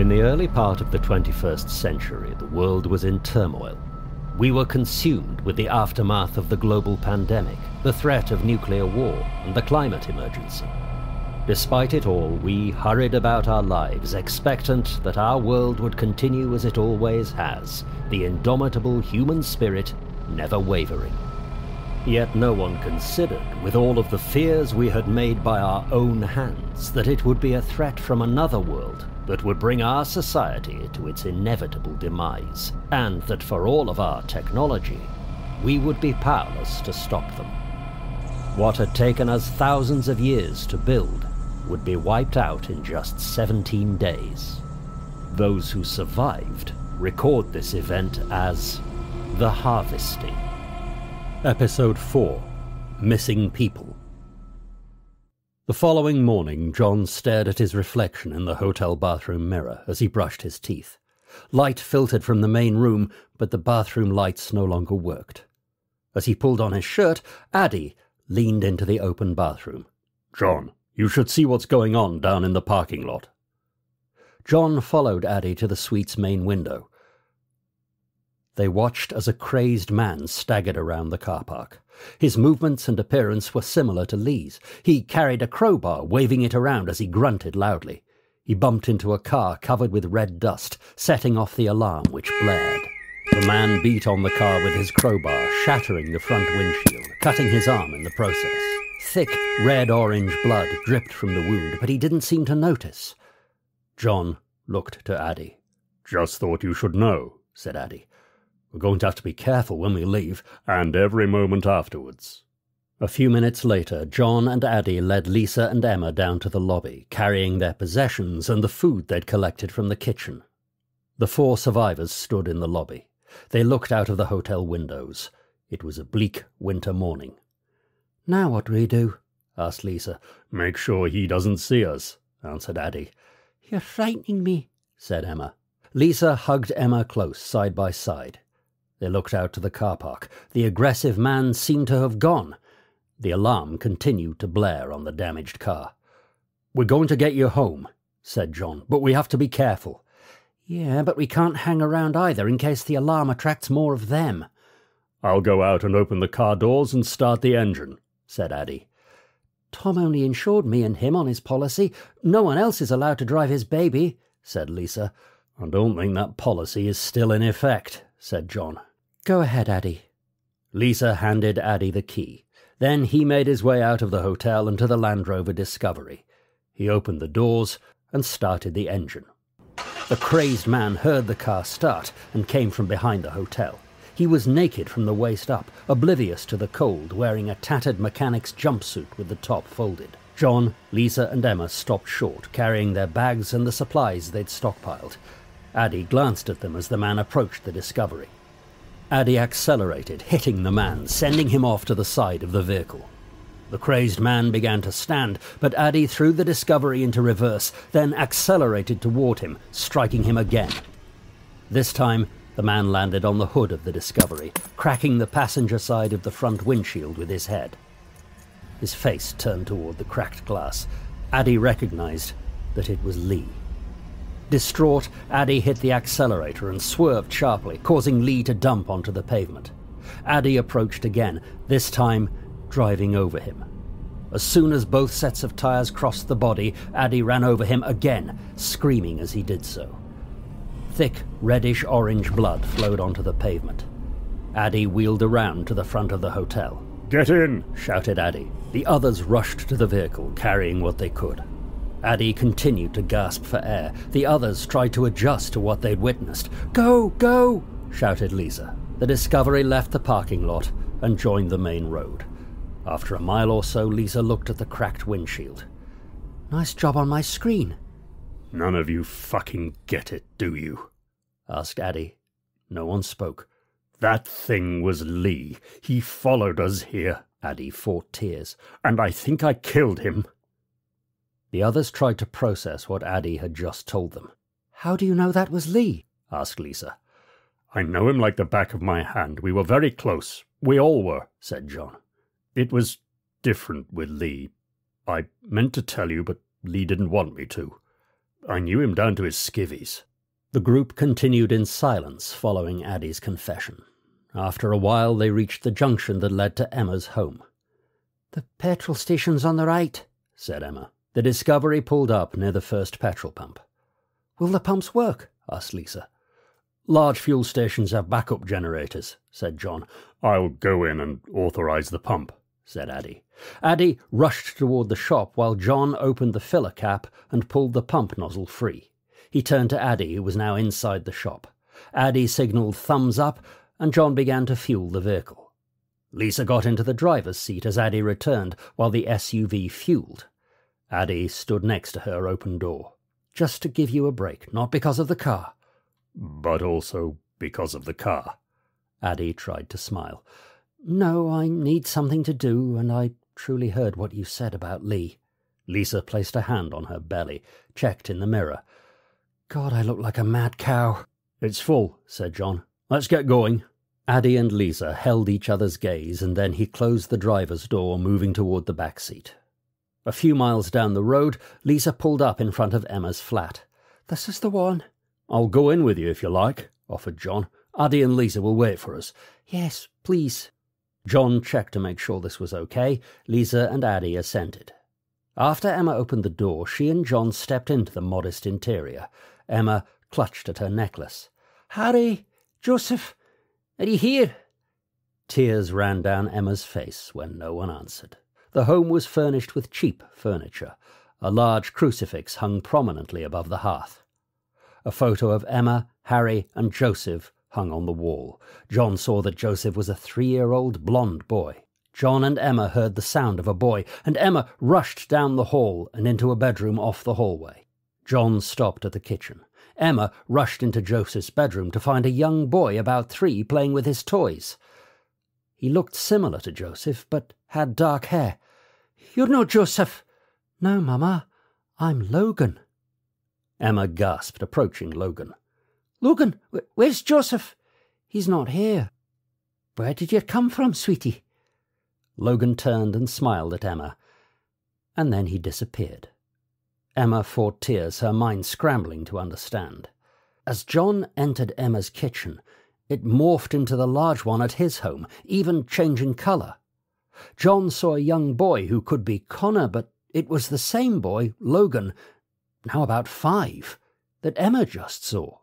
In the early part of the 21st century, the world was in turmoil. We were consumed with the aftermath of the global pandemic, the threat of nuclear war, and the climate emergency. Despite it all, we hurried about our lives, expectant that our world would continue as it always has, the indomitable human spirit never wavering. Yet no one considered, with all of the fears we had made by our own hands, that it would be a threat from another world that would bring our society to its inevitable demise, and that for all of our technology, we would be powerless to stop them. What had taken us thousands of years to build would be wiped out in just 17 days. Those who survived record this event as the Harvesting. Episode 4: Missing People. The following morning, John stared at his reflection in the hotel bathroom mirror as he brushed his teeth. Light filtered from the main room, but the bathroom lights no longer worked. As he pulled on his shirt, Addie leaned into the open bathroom. "John, you should see what's going on down in the parking lot." John followed Addie to the suite's main window. They watched as a crazed man staggered around the car park. His movements and appearance were similar to Lee's. He carried a crowbar, waving it around as he grunted loudly. He bumped into a car covered with red dust, setting off the alarm which blared. The man beat on the car with his crowbar, shattering the front windshield, cutting his arm in the process. Thick, red-orange blood dripped from the wound, but he didn't seem to notice. John looked to Addie. "Just thought you should know," said Addie. "We're going to have to be careful when we leave, and every moment afterwards." A few minutes later, John and Addie led Lisa and Emma down to the lobby, carrying their possessions and the food they'd collected from the kitchen. The 4 survivors stood in the lobby. They looked out of the hotel windows. It was a bleak winter morning. "Now what do we do?" asked Lisa. "Make sure he doesn't see us," answered Addie. "You're frightening me," said Emma. Lisa hugged Emma close, side by side. They looked out to the car park. The aggressive man seemed to have gone. The alarm continued to blare on the damaged car. "We're going to get you home," said John, "but we have to be careful." "Yeah, but we can't hang around either in case the alarm attracts more of them." "I'll go out and open the car doors and start the engine," said Addie. "Tom only insured me and him on his policy. No one else is allowed to drive his baby," said Lisa. "I don't think that policy is still in effect," said John. "Go ahead, Addie." Lisa handed Addie the key. Then he made his way out of the hotel and to the Land Rover Discovery. He opened the doors and started the engine. The crazed man heard the car start and came from behind the hotel. He was naked from the waist up, oblivious to the cold, wearing a tattered mechanic's jumpsuit with the top folded. John, Lisa and Emma stopped short, carrying their bags and the supplies they'd stockpiled. Addie glanced at them as the man approached the Discovery. Addie accelerated, hitting the man, sending him off to the side of the vehicle. The crazed man began to stand, but Addie threw the Discovery into reverse, then accelerated toward him, striking him again. This time, the man landed on the hood of the Discovery, cracking the passenger side of the front windshield with his head. His face turned toward the cracked glass. Addie recognized that it was Lee. Distraught, Addie hit the accelerator and swerved sharply, causing Lee to dump onto the pavement. Addie approached again, this time driving over him. As soon as both sets of tires crossed the body, Addie ran over him again, screaming as he did so. Thick, reddish-orange blood flowed onto the pavement. Addie wheeled around to the front of the hotel. "Get in!" shouted Addie. The others rushed to the vehicle, carrying what they could. Addie continued to gasp for air. The others tried to adjust to what they'd witnessed. "Go! Go!" shouted Lisa. The Discovery left the parking lot and joined the main road. After a mile or so, Lisa looked at the cracked windshield. "Nice job on my screen." "None of you fucking get it, do you?" asked Addie. No one spoke. "That thing was Lee. He followed us here." Addie fought tears. "And I think I killed him." The others tried to process what Addie had just told them. "How do you know that was Lee?" asked Lisa. "I know him like the back of my hand. We were very close. We all were," said John. "It was different with Lee. I meant to tell you, but Lee didn't want me to. I knew him down to his skivvies. The group continued in silence following Addie's confession. After a while they reached the junction that led to Emma's home. "The petrol station's on the right," said Emma. The Discovery pulled up near the first petrol pump. "Will the pumps work?" asked Lisa. "Large fuel stations have backup generators," said John. "I'll go in and authorise the pump," said Addie. Addie rushed toward the shop while John opened the filler cap and pulled the pump nozzle free. He turned to Addie, who was now inside the shop. Addie signalled thumbs up, and John began to fuel the vehicle. Lisa got into the driver's seat as Addie returned, while the SUV fueled. Addie stood next to her open door. "Just to give you a break, not because of the car." "But also because of the car." Addie tried to smile. "No, I need something to do, and I truly heard what you said about Lee." Lisa placed a hand on her belly, checked in the mirror. "God, I look like a mad cow." "It's full," said John. "Let's get going." Addie and Lisa held each other's gaze, and then he closed the driver's door, moving toward the back seat. A few miles down the road, Lisa pulled up in front of Emma's flat. "This is the one." "I'll go in with you if you like," offered John. "Addie and Lisa will wait for us." "Yes, please." John checked to make sure this was okay. Lisa and Addie assented. After Emma opened the door, she and John stepped into the modest interior. Emma clutched at her necklace. "Harry, Joseph, are you here?" Tears ran down Emma's face when no one answered. The home was furnished with cheap furniture. A large crucifix hung prominently above the hearth. A photo of Emma, Harry, and Joseph hung on the wall. John saw that Joseph was a 3-year-old blonde boy. John and Emma heard the sound of a boy, and Emma rushed down the hall and into a bedroom off the hallway. John stopped at the kitchen. Emma rushed into Joseph's bedroom to find a young boy about 3 playing with his toys. He looked similar to Joseph, but had dark hair. "You're no Joseph." "No, Mama, I'm Logan." Emma gasped, approaching Logan. "Logan, where's Joseph?" "He's not here." "Where did you come from, sweetie?" Logan turned and smiled at Emma, and then he disappeared. Emma fought tears, her mind scrambling to understand. As John entered Emma's kitchen, it morphed into the large one at his home, even changing colour. John saw a young boy who could be Connor, but it was the same boy, Logan, now about 5, that Emma just saw.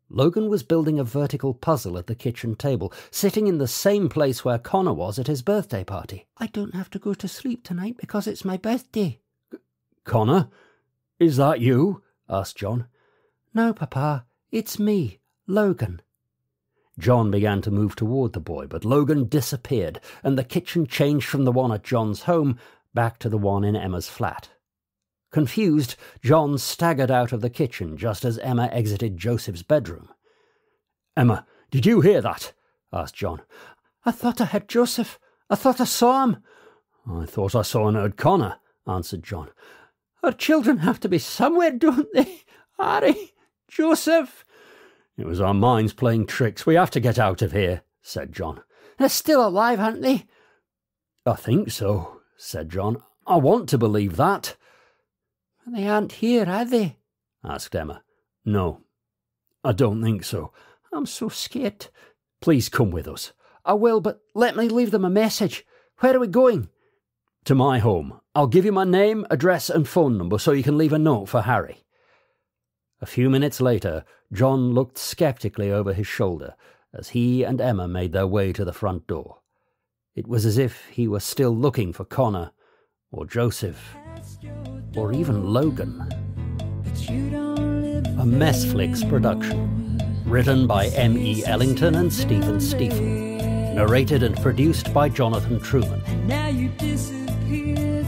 Logan was building a vertical puzzle at the kitchen table, sitting in the same place where Connor was at his birthday party. "I don't have to go to sleep tonight because it's my birthday." "Connor? Is that you?" asked John. "No, Papa, it's me, Logan." John began to move toward the boy, but Logan disappeared, and the kitchen changed from the one at John's home back to the one in Emma's flat. Confused, John staggered out of the kitchen just as Emma exited Joseph's bedroom. "Emma, did you hear that?" asked John. "I thought I had Joseph. I thought I saw him." "I thought I saw and heard Connor," answered John. "Our children have to be somewhere, don't they? Harry, Joseph." "It was our minds playing tricks. We have to get out of here," said John. "They're still alive, aren't they?" "I think so," said John. "I want to believe that." "They aren't here, are they?" asked Emma. "No, I don't think so." "I'm so scared." "Please come with us." "I will, but let me leave them a message. Where are we going?" "To my home. I'll give you my name, address, and phone number so you can leave a note for Harry." A few minutes later, John looked skeptically over his shoulder as he and Emma made their way to the front door. It was as if he were still looking for Connor, or Joseph, or even Logan. A Messflix production. Written by M.E. Ellington and Stephen Stiefel. Narrated and produced by Jonathan Truman. Now you disappeared.